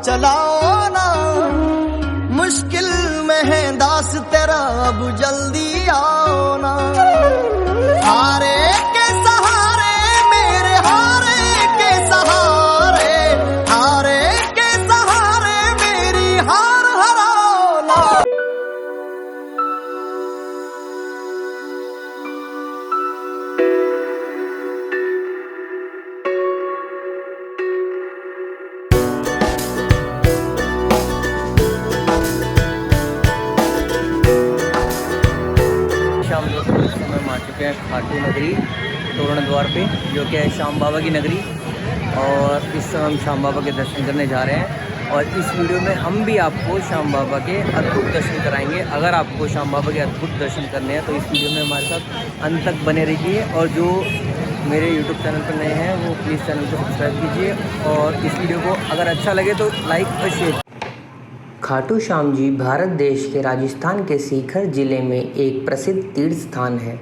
चलाओ ना, मुश्किल में है दास तेरा, अब जल्दी आओ ना। हारे के सहारे मेरे, हारे के सहारे, हारे के सहारे मेरी हार हराओ ना। शाम लोग इस समय हम आ चुके हैं खाटू नगरी तोरण द्वार पे, जो कि है श्याम बाबा की नगरी। और इस समय हम श्याम बाबा के दर्शन करने जा रहे हैं। और इस वीडियो में हम भी आपको श्याम बाबा के अद्भुत दर्शन कराएंगे। अगर आपको श्याम बाबा के अद्भुत दर्शन करने हैं तो इस वीडियो में हमारे साथ अंत तक बने रहिए। और जो मेरे यूट्यूब चैनल पर नए हैं वो प्लीज़ चैनल को सब्सक्राइब कीजिए, और इस वीडियो को अगर अच्छा लगे तो लाइक और शेयर। खाटू श्याम जी भारत देश के राजस्थान के सीकर जिले में एक प्रसिद्ध तीर्थ स्थान है,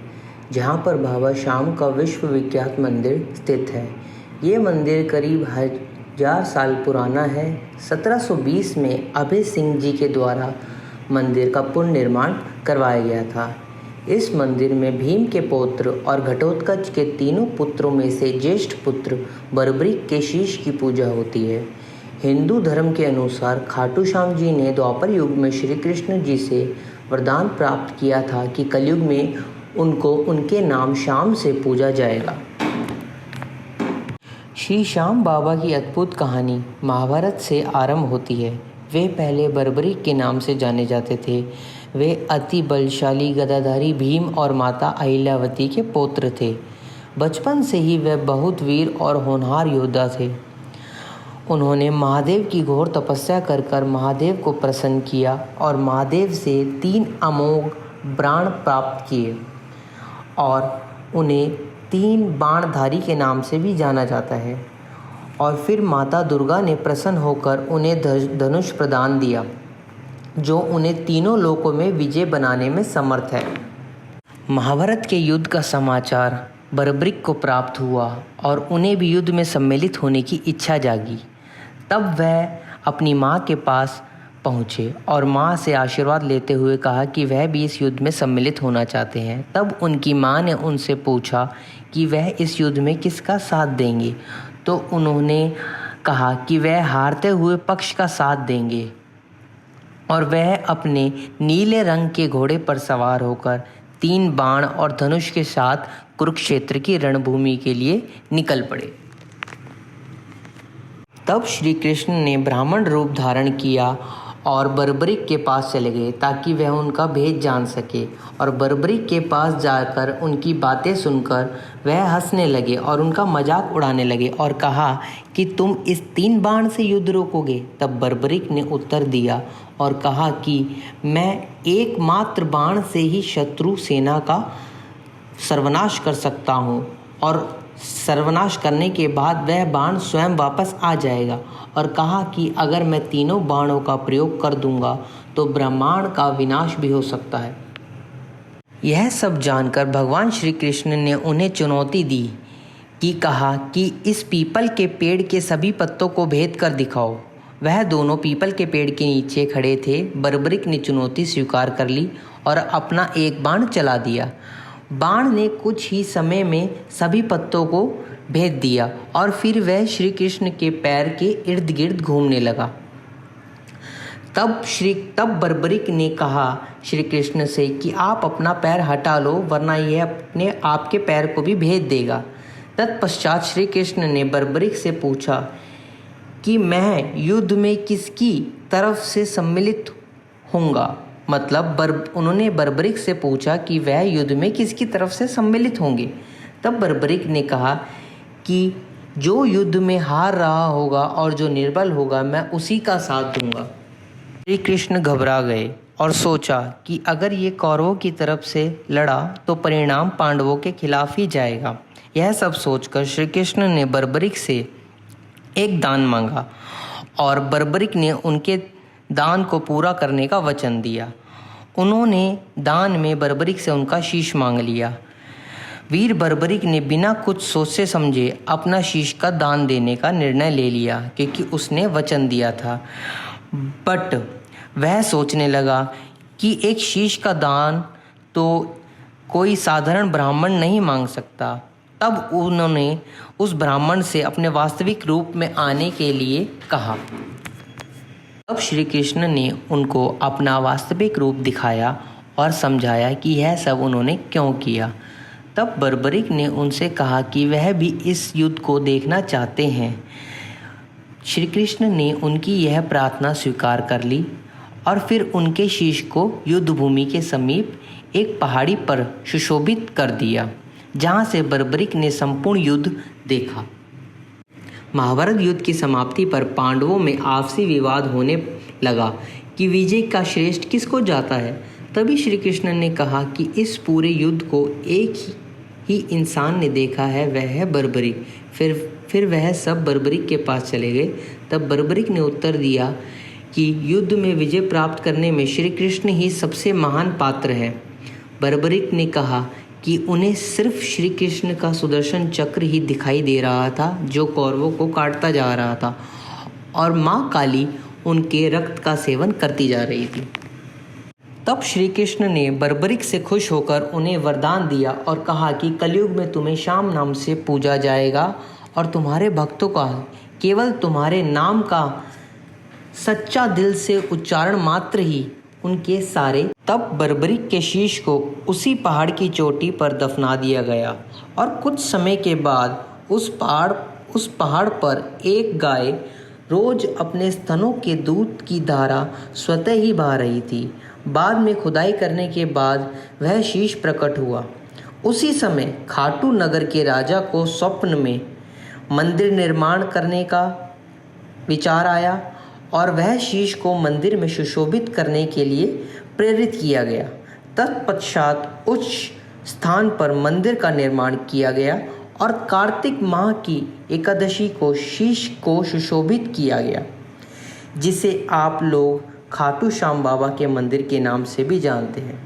जहां पर बाबा श्याम का विश्व विख्यात मंदिर स्थित है। ये मंदिर करीब 1000 साल पुराना है। 1720 में अभय सिंह जी के द्वारा मंदिर का पुनर्निर्माण करवाया गया था। इस मंदिर में भीम के पौत्र और घटोत्कच के तीनों पुत्रों में से ज्येष्ठ पुत्र बर्बरीक के शीश की पूजा होती है। हिंदू धर्म के अनुसार खाटू श्याम जी ने द्वापर युग में श्री कृष्ण जी से वरदान प्राप्त किया था कि कलयुग में उनको उनके नाम श्याम से पूजा जाएगा। श्री श्याम बाबा की अद्भुत कहानी महाभारत से आरंभ होती है। वे पहले बर्बरीक के नाम से जाने जाते थे। वे अति बलशाली गदाधारी भीम और माता अहिल्यावती के पौत्र थे। बचपन से ही वे बहुत वीर और होनहार योद्धा थे। उन्होंने महादेव की घोर तपस्या कर महादेव को प्रसन्न किया और महादेव से 3 अमोघ बाण प्राप्त किए, और उन्हें 3 बाणधारी के नाम से भी जाना जाता है। और फिर माता दुर्गा ने प्रसन्न होकर उन्हें धनुष प्रदान दिया, जो उन्हें तीनों लोकों में विजय बनाने में समर्थ है। महाभारत के युद्ध का समाचार बर्बरीक को प्राप्त हुआ और उन्हें भी युद्ध में सम्मिलित होने की इच्छा जागी। तब वह अपनी माँ के पास पहुँचे और माँ से आशीर्वाद लेते हुए कहा कि वह भी इस युद्ध में सम्मिलित होना चाहते हैं। तब उनकी माँ ने उनसे पूछा कि वह इस युद्ध में किसका साथ देंगे, तो उन्होंने कहा कि वह हारते हुए पक्ष का साथ देंगे। और वह अपने नीले रंग के घोड़े पर सवार होकर 3 बाण और धनुष के साथ कुरुक्षेत्र की रणभूमि के लिए निकल पड़े। तब श्री कृष्ण ने ब्राह्मण रूप धारण किया और बर्बरीक के पास चले गए ताकि वह उनका भेद जान सके। और बर्बरीक के पास जाकर उनकी बातें सुनकर वह हंसने लगे और उनका मजाक उड़ाने लगे और कहा कि तुम इस 3 बाण से युद्ध रोकोगे। तब बर्बरीक ने उत्तर दिया और कहा कि मैं एकमात्र बाण से ही शत्रु सेना का सर्वनाश कर सकता हूँ, और सर्वनाश करने के बाद वह बाण स्वयं वापस आ जाएगा। और कहा कि अगर मैं तीनों बाणों का प्रयोग कर दूंगा तो ब्रह्मांड का विनाश भी हो सकता है। यह सब जानकर भगवान श्री कृष्ण ने उन्हें चुनौती दी कि कहा कि इस पीपल के पेड़ के सभी पत्तों को भेद कर दिखाओ। वह दोनों पीपल के पेड़ के नीचे खड़े थे। बर्बरीक ने चुनौती स्वीकार कर ली और अपना एक बाण चला दिया। बाण ने कुछ ही समय में सभी पत्तों को भेद दिया और फिर वह श्री कृष्ण के पैर के इर्द गिर्द घूमने लगा। तब बर्बरीक ने कहा श्री कृष्ण से कि आप अपना पैर हटा लो, वरना यह अपने आपके पैर को भी भेद देगा। तत्पश्चात श्री कृष्ण ने बर्बरीक से पूछा कि मैं युद्ध में किसकी तरफ से सम्मिलित होऊंगा। मतलब उन्होंने बर्बरीक से पूछा कि वह युद्ध में किसकी तरफ से सम्मिलित होंगे। तब बर्बरीक ने कहा कि जो युद्ध में हार रहा होगा और जो निर्बल होगा मैं उसी का साथ दूंगा। श्री कृष्ण घबरा गए और सोचा कि अगर ये कौरवों की तरफ से लड़ा तो परिणाम पांडवों के खिलाफ ही जाएगा। यह सब सोचकर श्री कृष्ण ने बर्बरीक से एक दान मांगा और बर्बरीक ने उनके दान को पूरा करने का वचन दिया। उन्होंने दान में बर्बरीक से उनका शीश मांग लिया। वीर बर्बरिक ने बिना कुछ सोचे समझे अपना शीश का दान देने का निर्णय ले लिया, क्योंकि उसने वचन दिया था। बट वह सोचने लगा कि एक शीश का दान तो कोई साधारण ब्राह्मण नहीं मांग सकता। तब उन्होंने उस ब्राह्मण से अपने वास्तविक रूप में आने के लिए कहा। तब श्री कृष्ण ने उनको अपना वास्तविक रूप दिखाया और समझाया कि यह सब उन्होंने क्यों किया। तब बर्बरिक ने उनसे कहा कि वह भी इस युद्ध को देखना चाहते हैं। श्री कृष्ण ने उनकी यह प्रार्थना स्वीकार कर ली और फिर उनके शीश को युद्ध भूमि के समीप एक पहाड़ी पर सुशोभित कर दिया, जहां से बर्बरिक ने संपूर्ण युद्ध देखा। महाभारत युद्ध की समाप्ति पर पांडवों में आपसी विवाद होने लगा कि विजय का श्रेष्ठ किसको जाता है। तभी श्री कृष्ण ने कहा कि इस पूरे युद्ध को एक ही इंसान ने देखा है, वह है बर्बरिक। फिर वह सब बर्बरिक के पास चले गए। तब बर्बरिक ने उत्तर दिया कि युद्ध में विजय प्राप्त करने में श्री कृष्ण ही सबसे महान पात्र है। बर्बरिक ने कहा कि उन्हें सिर्फ श्री कृष्ण का सुदर्शन चक्र ही दिखाई दे रहा था, जो कौरवों को काटता जा रहा था, और माँ काली उनके रक्त का सेवन करती जा रही थी। तब श्री कृष्ण ने बर्बरिक से खुश होकर उन्हें वरदान दिया और कहा कि कलयुग में तुम्हें श्याम नाम से पूजा जाएगा और तुम्हारे भक्तों का केवल तुम्हारे नाम का सच्चा दिल से उच्चारण मात्र ही उनके सारे। तब बर्बरिक के शीश को उसी पहाड़ की चोटी पर दफना दिया गया और कुछ समय के बाद उस पहाड़ पर एक गाय रोज अपने स्तनों के दूध की धारा स्वतः ही बहा रही थी। बाद में खुदाई करने के बाद वह शीश प्रकट हुआ। उसी समय खाटू नगर के राजा को स्वप्न में मंदिर निर्माण करने का विचार आया और वह शीश को मंदिर में सुशोभित करने के लिए प्रेरित किया गया। तत्पश्चात उच्च स्थान पर मंदिर का निर्माण किया गया और कार्तिक माह की एकादशी को शीश को सुशोभित किया गया, जिसे आप लोग खाटू श्याम बाबा के मंदिर के नाम से भी जानते हैं।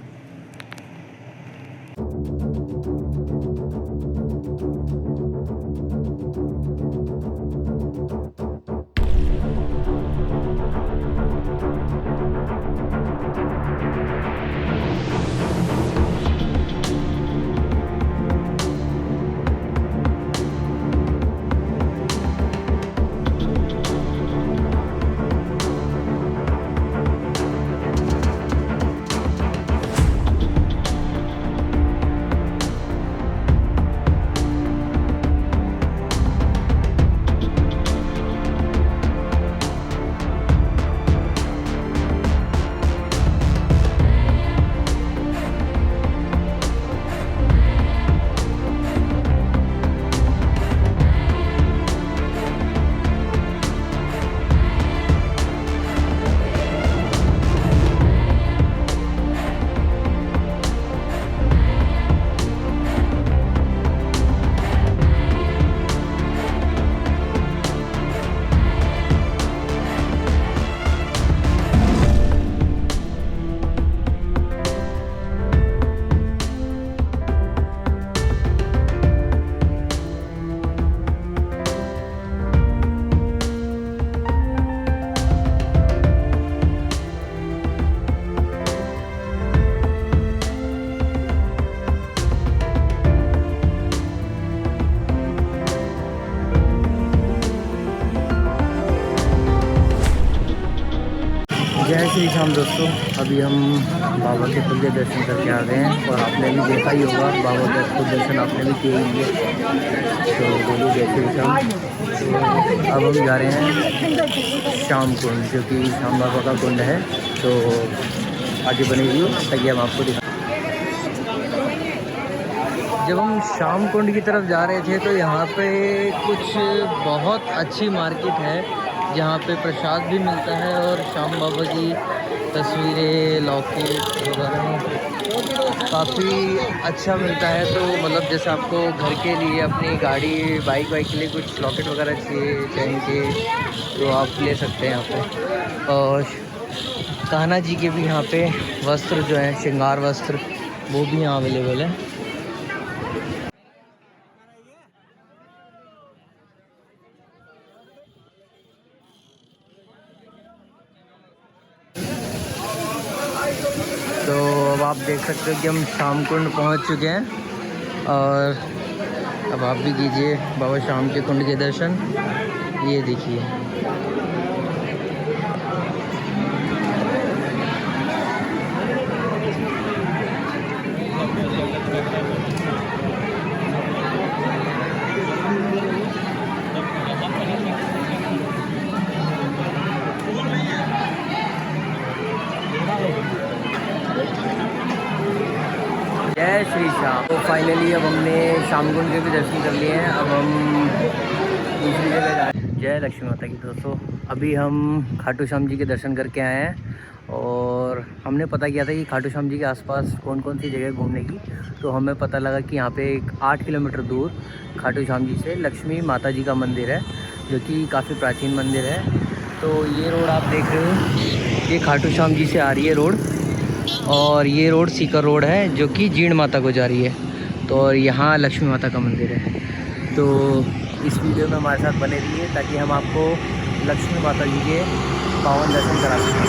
जय श्री राम दोस्तों, अभी हम बाबा के खुले दर्शन करके आ गए हैं और आपने भी देखा ही होगा, बाबा का खुद दर्शन आपने भी किए होंगे। तो बोलिए जय श्री राम। तो अब हम जा रहे हैं श्याम कुंड, जो कि श्याम बाबा का कुंड है। तो आगे बने वीडियो ताकि हम आपको दिखा। जब हम श्याम कुंड की तरफ जा रहे थे तो यहाँ पे कुछ बहुत अच्छी मार्केट है, जहाँ पे प्रसाद भी मिलता है और श्याम बाबा की तस्वीरें, लॉकेट वगैरह काफ़ी अच्छा मिलता है। तो मतलब जैसे आपको घर के लिए, अपनी गाड़ी बाइक के लिए कुछ लॉकेट वगैरह चाहिए चैन के, तो आप ले सकते हैं यहाँ पे। और कान्हा जी के भी यहाँ पे वस्त्र जो हैं, श्रृंगार वस्त्र, वो भी यहाँ अवेलेबल है। तो अब आप देख सकते हो कि हम शाम कुंड पहुंच चुके हैं और अब आप भी कीजिए बाबा शाम के कुंड के दर्शन। ये देखिए, जय श्री श्याम। तो फाइनली अब हमने शाम कुंड के भी दर्शन कर लिए हैं। अब हम दूसरी जगह जा रहे हैं। जय लक्ष्मी माता की। दोस्तों अभी हम खाटू श्याम जी के दर्शन करके आए हैं और हमने पता किया था कि खाटू श्याम जी के आसपास कौन कौन सी जगह घूमने की। तो हमें पता लगा कि यहाँ पे एक 8 किलोमीटर दूर खाटू श्याम जी से लक्ष्मी माता जी का मंदिर है, जो कि काफ़ी प्राचीन मंदिर है। तो ये रोड आप देख रहे हो, ये खाटू श्याम जी से आ रही है रोड, और ये रोड सीकर रोड है जो कि जीण माता को जा रही है। तो यहाँ लक्ष्मी माता का मंदिर है। तो इस वीडियो में हमारे साथ बने रहिए ताकि हम आपको लक्ष्मी माता जी के पावन दर्शन करा सकें।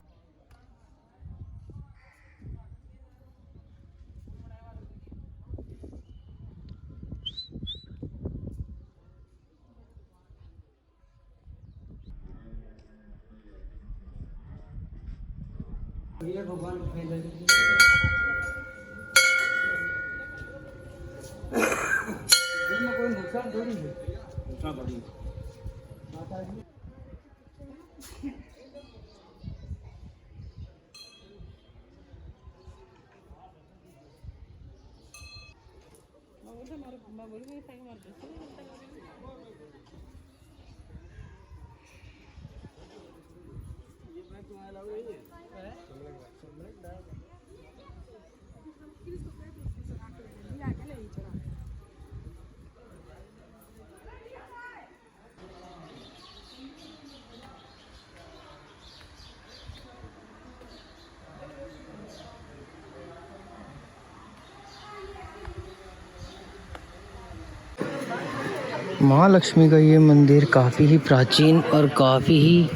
महालक्ष्मी का ये मंदिर काफ़ी ही प्राचीन और काफ़ी ही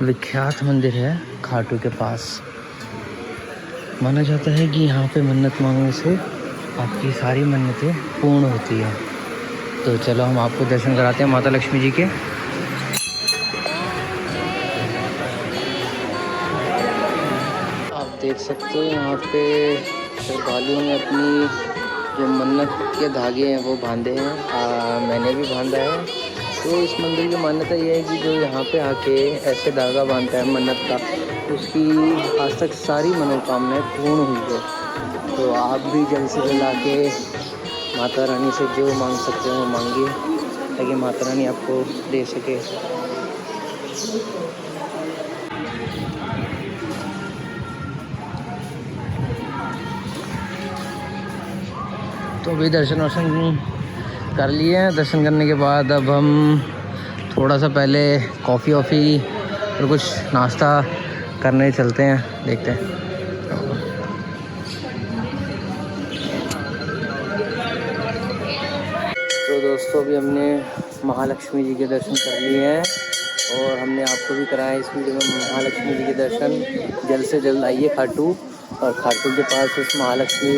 विख्यात मंदिर है खाटू के पास। माना जाता है कि यहाँ पे मन्नत मांगने से आपकी सारी मन्नतें पूर्ण होती है। तो चलो हम आपको दर्शन कराते हैं माता लक्ष्मी जी के। आप देख सकते हो यहाँ पे श्रद्धालुओं ने अपनी जो मन्नत के धागे हैं वो बांधे हैं। मैंने भी बांधा है। तो इस मंदिर की मान्यता ये है कि जो यहाँ पे आके ऐसे धागा बांधता है मन्नत का, उसकी आज तक सारी मनोकामनाएं पूर्ण हुई है। तो आप भी जल्द से जल्द आके माता रानी से जो मांग सकते हो मांगिए, ताकि माता रानी आपको दे सके। तो अभी दर्शन कर लिए हैं। दर्शन करने के बाद अब हम थोड़ा सा पहले कॉफ़ी और कुछ नाश्ता करने चलते हैं, देखते हैं। तो दोस्तों अभी हमने महालक्ष्मी जी के दर्शन कर लिए हैं और हमने आपको भी कराया इस वीडियो में महालक्ष्मी जी के दर्शन। जल्द से जल्द आइए खाटू, और खाटू के पास उस महालक्ष्मी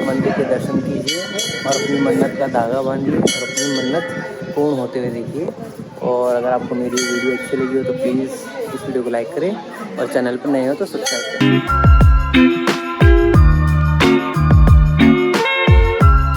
मंदिर के दर्शन कीजिए और अपनी मन्नत का धागा बांधिए और अपनी मन्नत पूर्ण होते हुए देखिए। और अगर आपको मेरी वीडियो अच्छी लगी हो तो प्लीज़ इस वीडियो को लाइक करें और चैनल पर नए हो तो सब्सक्राइब करें।